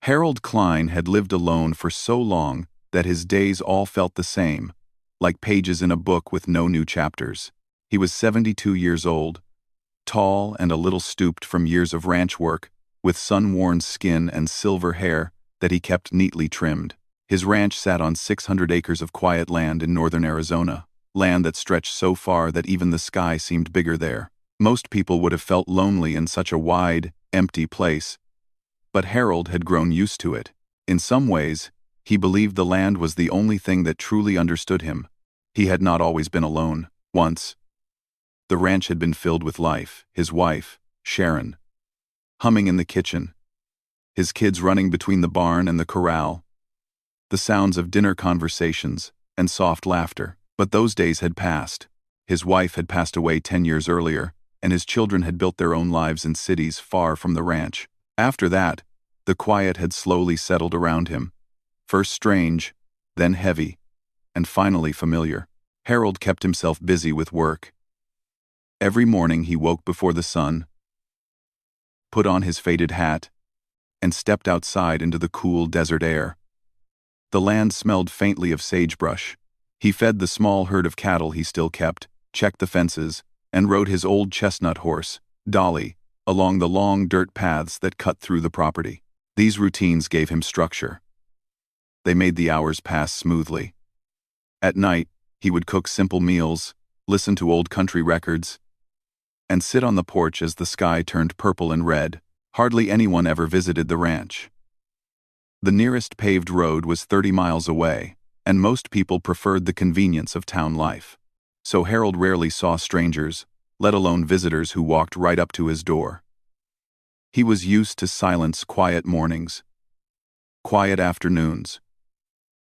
Harold Klein had lived alone for so long that his days all felt the same, like pages in a book with no new chapters. He was 72 years old, tall and a little stooped from years of ranch work, with sun-worn skin and silver hair that he kept neatly trimmed. His ranch sat on 600 acres of quiet land in northern Arizona, land that stretched so far that even the sky seemed bigger there. Most people would have felt lonely in such a wide, empty place, but Harold had grown used to it. In some ways, he believed the land was the only thing that truly understood him. He had not always been alone. Once, the ranch had been filled with life, his wife, Sharon, humming in the kitchen, his kids running between the barn and the corral, the sounds of dinner conversations and soft laughter. But those days had passed. His wife had passed away 10 years earlier, and his children had built their own lives in cities far from the ranch. After that, the quiet had slowly settled around him, first strange, then heavy, and finally familiar. Harold kept himself busy with work. Every morning he woke before the sun, put on his faded hat, and stepped outside into the cool desert air. The land smelled faintly of sagebrush. He fed the small herd of cattle he still kept, checked the fences, and rode his old chestnut horse, Dolly, along the long dirt paths that cut through the property. These routines gave him structure. They made the hours pass smoothly. At night, he would cook simple meals, listen to old country records, and sit on the porch as the sky turned purple and red. Hardly anyone ever visited the ranch. The nearest paved road was 30 miles away, and most people preferred the convenience of town life. So Harold rarely saw strangers, let alone visitors who walked right up to his door. He was used to silence, quiet mornings, quiet afternoons,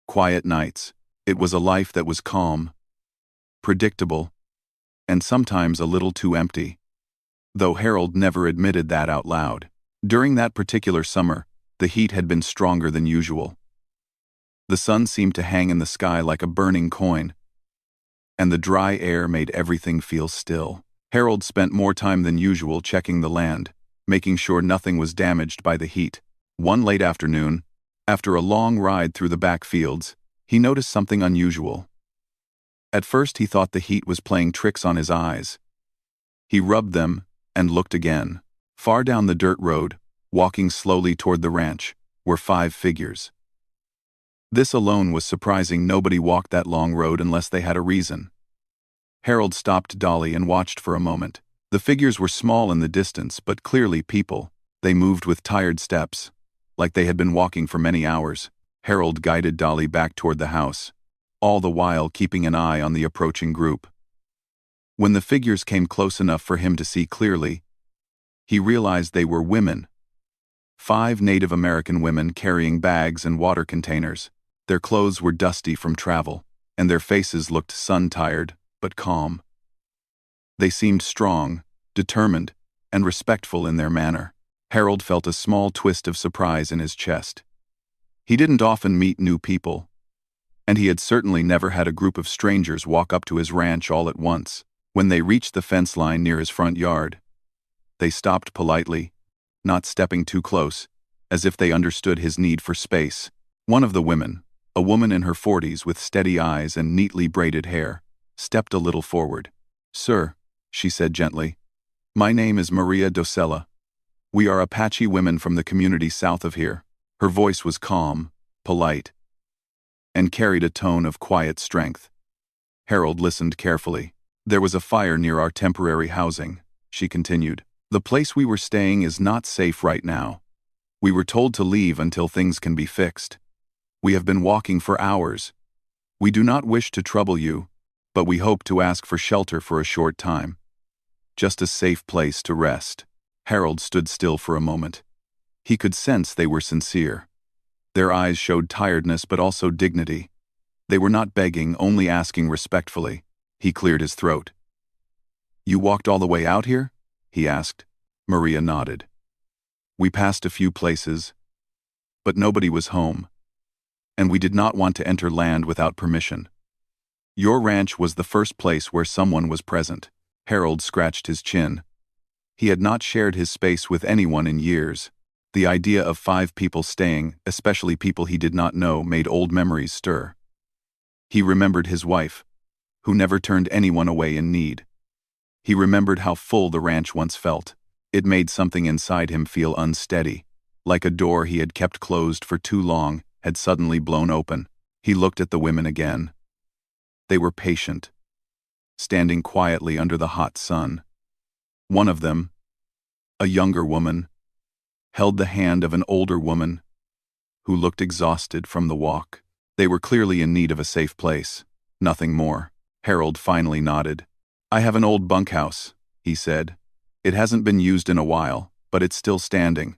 quiet nights. It was a life that was calm, predictable, and sometimes a little too empty, though Harold never admitted that out loud. During that particular summer, the heat had been stronger than usual. The sun seemed to hang in the sky like a burning coin, and the dry air made everything feel still. Harold spent more time than usual checking the land, making sure nothing was damaged by the heat. One late afternoon, after a long ride through the back fields, he noticed something unusual. At first he thought the heat was playing tricks on his eyes. He rubbed them and looked again. Far down the dirt road, walking slowly toward the ranch, were 5 figures. This alone was surprising. Nobody walked that long road unless they had a reason. Harold stopped Dolly and watched for a moment. The figures were small in the distance, but clearly people. They moved with tired steps, like they had been walking for many hours. Harold guided Dolly back toward the house, all the while keeping an eye on the approaching group. When the figures came close enough for him to see clearly, he realized they were women. 5 Native American women carrying bags and water containers. Their clothes were dusty from travel, and their faces looked sun-tired, but calm. They seemed strong, determined, and respectful in their manner. Harold felt a small twist of surprise in his chest. He didn't often meet new people, and he had certainly never had a group of strangers walk up to his ranch all at once. When they reached the fence line near his front yard, they stopped politely, not stepping too close, as if they understood his need for space. One of the women, a woman in her 40s with steady eyes and neatly braided hair, stepped a little forward. "Sir," she said gently, "my name is Maria Docella. We are Apache women from the community south of here." Her voice was calm, polite, and carried a tone of quiet strength. Harold listened carefully. "There was a fire near our temporary housing," she continued. "The place we were staying is not safe right now. We were told to leave until things can be fixed. We have been walking for hours. We do not wish to trouble you, but we hope to ask for shelter for a short time. Just a safe place to rest." Harold stood still for a moment. He could sense they were sincere. Their eyes showed tiredness but also dignity. They were not begging, only asking respectfully. He cleared his throat. "You walked all the way out here?" he asked. Maria nodded. "We passed a few places, but nobody was home, and we did not want to enter land without permission. Your ranch was the first place where someone was present." Harold scratched his chin. He had not shared his space with anyone in years. The idea of 5 people staying, especially people he did not know, made old memories stir. He remembered his wife, who never turned anyone away in need. He remembered how full the ranch once felt. It made something inside him feel unsteady, like a door he had kept closed for too long had suddenly blown open. He looked at the women again. They were patient, standing quietly under the hot sun. One of them, a younger woman, held the hand of an older woman who looked exhausted from the walk. They were clearly in need of a safe place, nothing more. Harold finally nodded. "I have an old bunkhouse," he said. "It hasn't been used in a while, but it's still standing.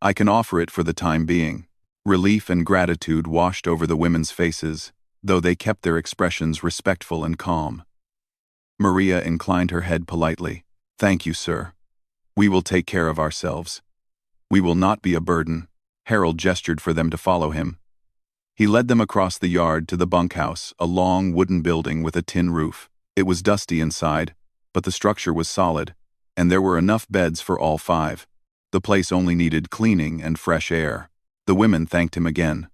I can offer it for the time being." Relief and gratitude washed over the women's faces, though they kept their expressions respectful and calm. Maria inclined her head politely. "Thank you, sir. We will take care of ourselves. We will not be a burden." Harold gestured for them to follow him. He led them across the yard to the bunkhouse, a long wooden building with a tin roof. It was dusty inside, but the structure was solid, and there were enough beds for all 5. The place only needed cleaning and fresh air. The women thanked him again.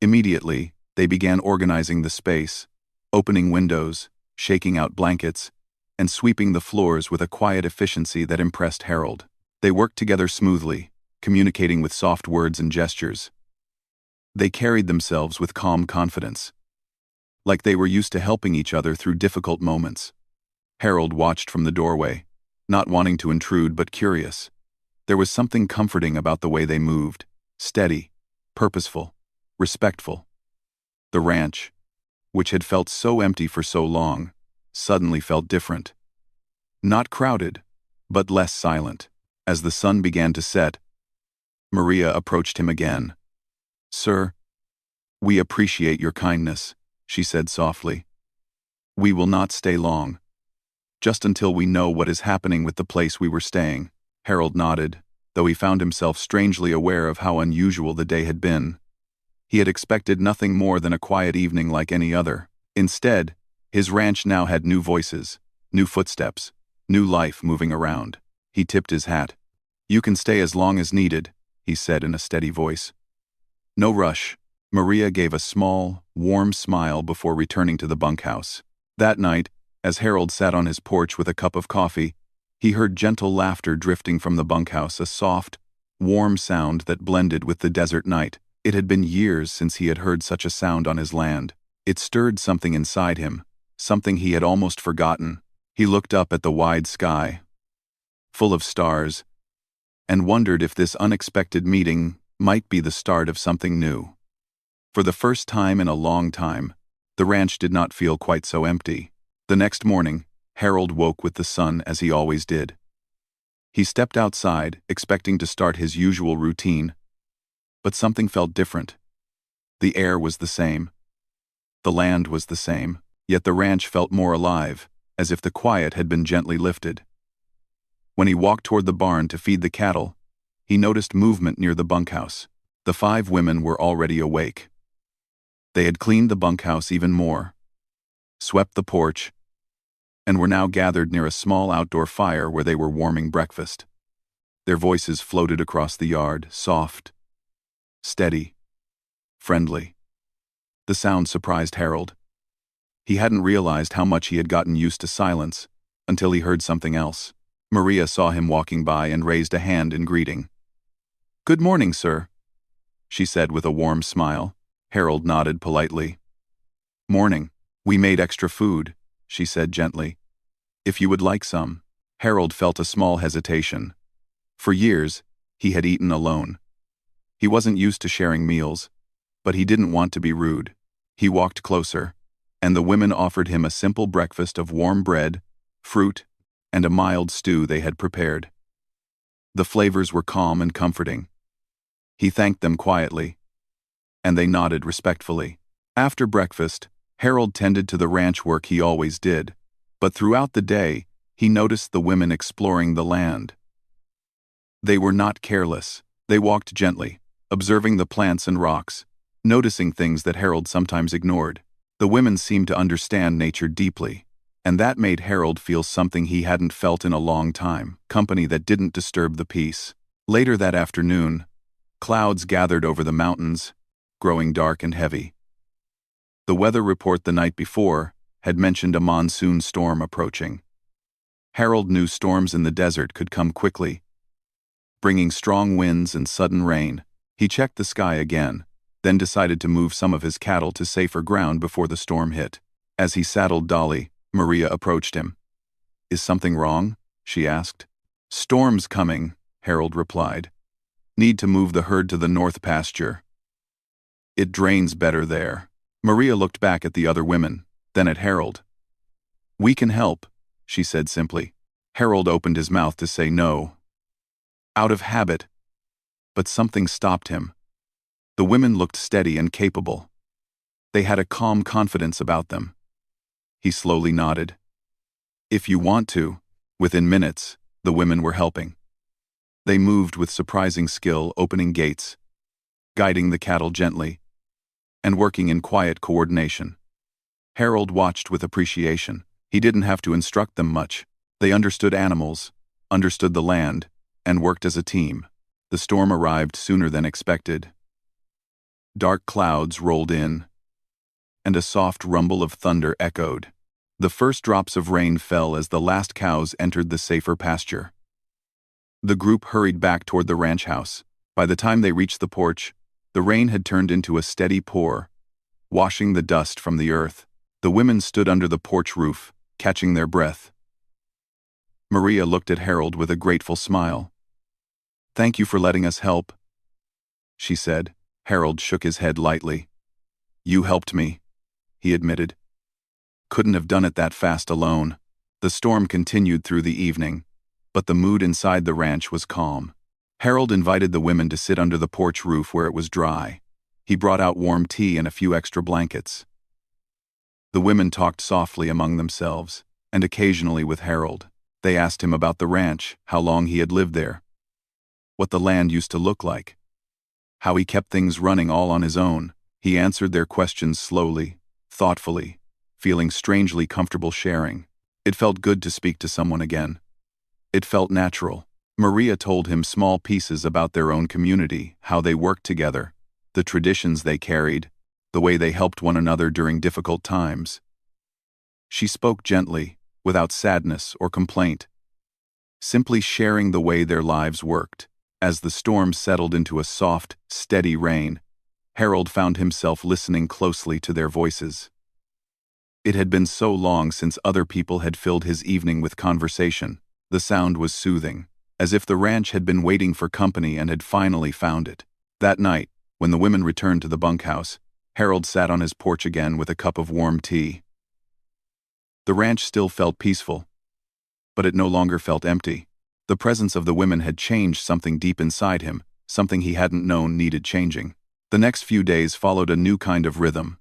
Immediately, they began organizing the space, opening windows, shaking out blankets, and sweeping the floors with a quiet efficiency that impressed Harold. They worked together smoothly, communicating with soft words and gestures. They carried themselves with calm confidence, like they were used to helping each other through difficult moments. Harold watched from the doorway, not wanting to intrude but curious. There was something comforting about the way they moved, steady, purposeful, respectful. The ranch, which had felt so empty for so long, suddenly felt different. Not crowded, but less silent. As the sun began to set, Maria approached him again. "Sir, we appreciate your kindness," she said softly. "We will not stay long, just until we know what is happening with the place we were staying." Harold nodded, though he found himself strangely aware of how unusual the day had been. He had expected nothing more than a quiet evening like any other. Instead, his ranch now had new voices, new footsteps, new life moving around. He tipped his hat. "You can stay as long as needed," he said in a steady voice. "No rush." Maria gave a small, warm smile before returning to the bunkhouse. That night, as Harold sat on his porch with a cup of coffee, he heard gentle laughter drifting from the bunkhouse, a soft, warm sound that blended with the desert night. It had been years since he had heard such a sound on his land. It stirred something inside him, something he had almost forgotten. He looked up at the wide sky, full of stars, and wondered if this unexpected meeting might be the start of something new. For the first time in a long time, the ranch did not feel quite so empty. The next morning, Harold woke with the sun as he always did. He stepped outside, expecting to start his usual routine, but something felt different. The air was the same. The land was the same, yet the ranch felt more alive, as if the quiet had been gently lifted. When he walked toward the barn to feed the cattle, he noticed movement near the bunkhouse. The 5 women were already awake. They had cleaned the bunkhouse even more, swept the porch, and were now gathered near a small outdoor fire where they were warming breakfast. Their voices floated across the yard, soft, steady, friendly. The sound surprised Harold. He hadn't realized how much he had gotten used to silence until he heard something else. Maria saw him walking by and raised a hand in greeting. "Good morning, sir," she said with a warm smile. Harold nodded politely. "Morning. We made extra food," she said gently. "If you would like some." Harold felt a small hesitation. For years, he had eaten alone. He wasn't used to sharing meals, but he didn't want to be rude. He walked closer, and the women offered him a simple breakfast of warm bread, fruit, and a mild stew they had prepared. The flavors were calm and comforting. He thanked them quietly, and they nodded respectfully. After breakfast, Harold tended to the ranch work he always did, but throughout the day, he noticed the women exploring the land. They were not careless. They walked gently, observing the plants and rocks, noticing things that Harold sometimes ignored. The women seemed to understand nature deeply, and that made Harold feel something he hadn't felt in a long time, company that didn't disturb the peace. Later that afternoon, clouds gathered over the mountains, growing dark and heavy. The weather report the night before had mentioned a monsoon storm approaching. Harold knew storms in the desert could come quickly, bringing strong winds and sudden rain. He checked the sky again, then decided to move some of his cattle to safer ground before the storm hit. As he saddled Dolly, Maria approached him. "Is something wrong?" she asked. "Storm's coming," Harold replied. "Need to move the herd to the north pasture. It drains better there." Maria looked back at the other women, then at Harold. "We can help," she said simply. Harold opened his mouth to say no, out of habit, but something stopped him. The women looked steady and capable. They had a calm confidence about them. He slowly nodded. "If you want to." Within minutes, the women were helping. They moved with surprising skill, opening gates, guiding the cattle gently, and working in quiet coordination. Harold watched with appreciation. He didn't have to instruct them much. They understood animals, understood the land, and worked as a team. The storm arrived sooner than expected. Dark clouds rolled in, and a soft rumble of thunder echoed. The first drops of rain fell as the last cows entered the safer pasture. The group hurried back toward the ranch house. By the time they reached the porch, the rain had turned into a steady pour, washing the dust from the earth. The women stood under the porch roof, catching their breath. Maria looked at Harold with a grateful smile. "Thank you for letting us help," she said. Harold shook his head lightly. "You helped me," he admitted. "Couldn't have done it that fast alone." The storm continued through the evening, but the mood inside the ranch was calm. Harold invited the women to sit under the porch roof where it was dry. He brought out warm tea and a few extra blankets. The women talked softly among themselves, and occasionally with Harold. They asked him about the ranch, how long he had lived there, what the land used to look like, how he kept things running all on his own. He answered their questions slowly, thoughtfully, feeling strangely comfortable sharing. It felt good to speak to someone again. It felt natural. Maria told him small pieces about their own community, how they worked together, the traditions they carried, the way they helped one another during difficult times. She spoke gently, without sadness or complaint, simply sharing the way their lives worked. As the storm settled into a soft, steady rain, Harold found himself listening closely to their voices. It had been so long since other people had filled his evening with conversation. The sound was soothing, as if the ranch had been waiting for company and had finally found it. That night, when the women returned to the bunkhouse, Harold sat on his porch again with a cup of warm tea. The ranch still felt peaceful, but it no longer felt empty. The presence of the women had changed something deep inside him, something he hadn't known needed changing. The next few days followed a new kind of rhythm.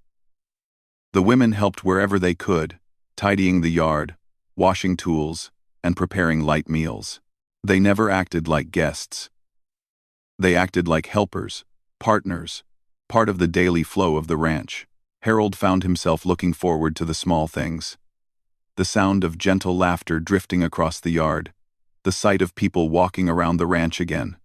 The women helped wherever they could, tidying the yard, washing tools, and preparing light meals. They never acted like guests. They acted like helpers, partners, part of the daily flow of the ranch. Harold found himself looking forward to the small things. The sound of gentle laughter drifting across the yard, the sight of people walking around the ranch again,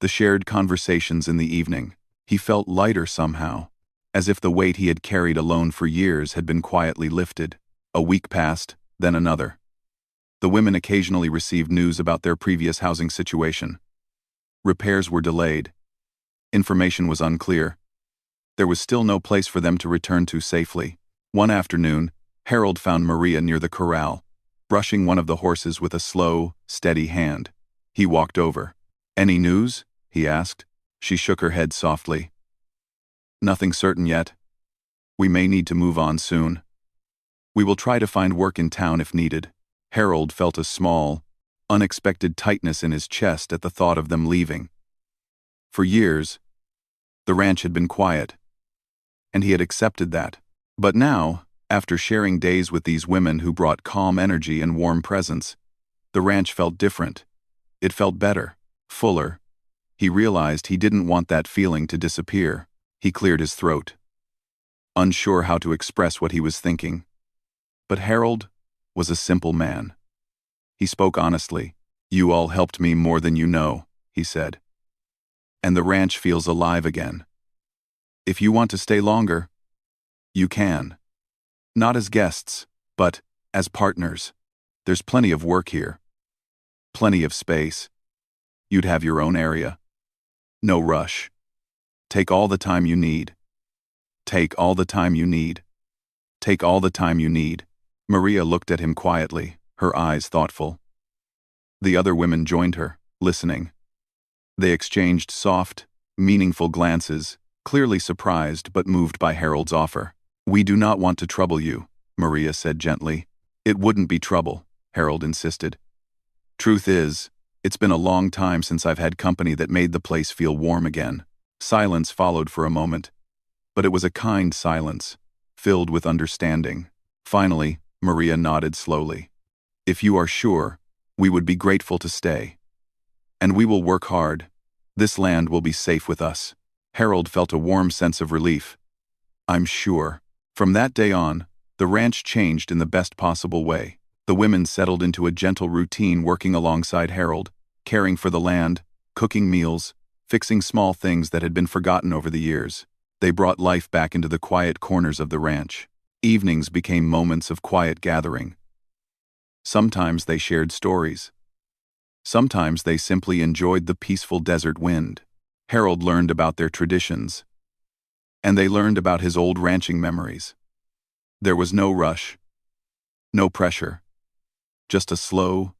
the shared conversations in the evening. He felt lighter somehow, as if the weight he had carried alone for years had been quietly lifted. A week passed, then another. The women occasionally received news about their previous housing situation. Repairs were delayed. Information was unclear. There was still no place for them to return to safely. One afternoon, Harold found Maria near the corral, brushing one of the horses with a slow, steady hand. He walked over. "Any news?" he asked. She shook her head softly. "Nothing certain yet. We may need to move on soon. We will try to find work in town if needed." Harold felt a small, unexpected tightness in his chest at the thought of them leaving. For years, the ranch had been quiet, and he had accepted that. But now, after sharing days with these women who brought calm energy and warm presence, the ranch felt different. It felt better, fuller. He realized he didn't want that feeling to disappear. He cleared his throat, unsure how to express what he was thinking. But Harold was a simple man. He spoke honestly. "You all helped me more than you know," he said. And the ranch feels alive again. If you want to stay longer, you can. Not as guests, but as partners. There's plenty of work here. Plenty of space. You'd have your own area. No rush. Take all the time you need. Take all the time you need. Take all the time you need. Maria looked at him quietly, her eyes thoughtful. The other women joined her, listening. They exchanged soft, meaningful glances, clearly surprised but moved by Harold's offer. We do not want to trouble you, Maria said gently. It wouldn't be trouble, Harold insisted. Truth is, it's been a long time since I've had company that made the place feel warm again. Silence followed for a moment, but it was a kind silence, filled with understanding. Finally, Maria nodded slowly. If you are sure, we would be grateful to stay. And we will work hard. This land will be safe with us. Harold felt a warm sense of relief. I'm sure. From that day on, the ranch changed in the best possible way. The women settled into a gentle routine working alongside Harold, caring for the land, cooking meals, fixing small things that had been forgotten over the years. They brought life back into the quiet corners of the ranch. Evenings became moments of quiet gathering. Sometimes they shared stories. Sometimes they simply enjoyed the peaceful desert wind. Harold learned about their traditions, and they learned about his old ranching memories. There was no rush, no pressure, just a slow,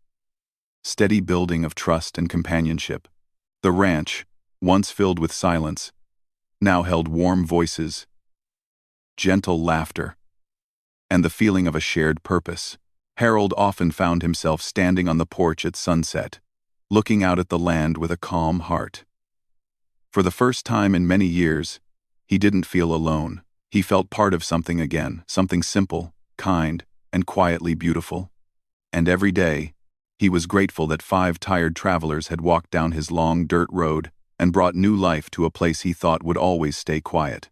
steady building of trust and companionship. The ranch, once filled with silence, now held warm voices, gentle laughter, and the feeling of a shared purpose. Harold often found himself standing on the porch at sunset, looking out at the land with a calm heart. For the first time in many years, he didn't feel alone. He felt part of something again, something simple, kind, and quietly beautiful. And every day, he was grateful that 5 tired travelers had walked down his long dirt road and brought new life to a place he thought would always stay quiet.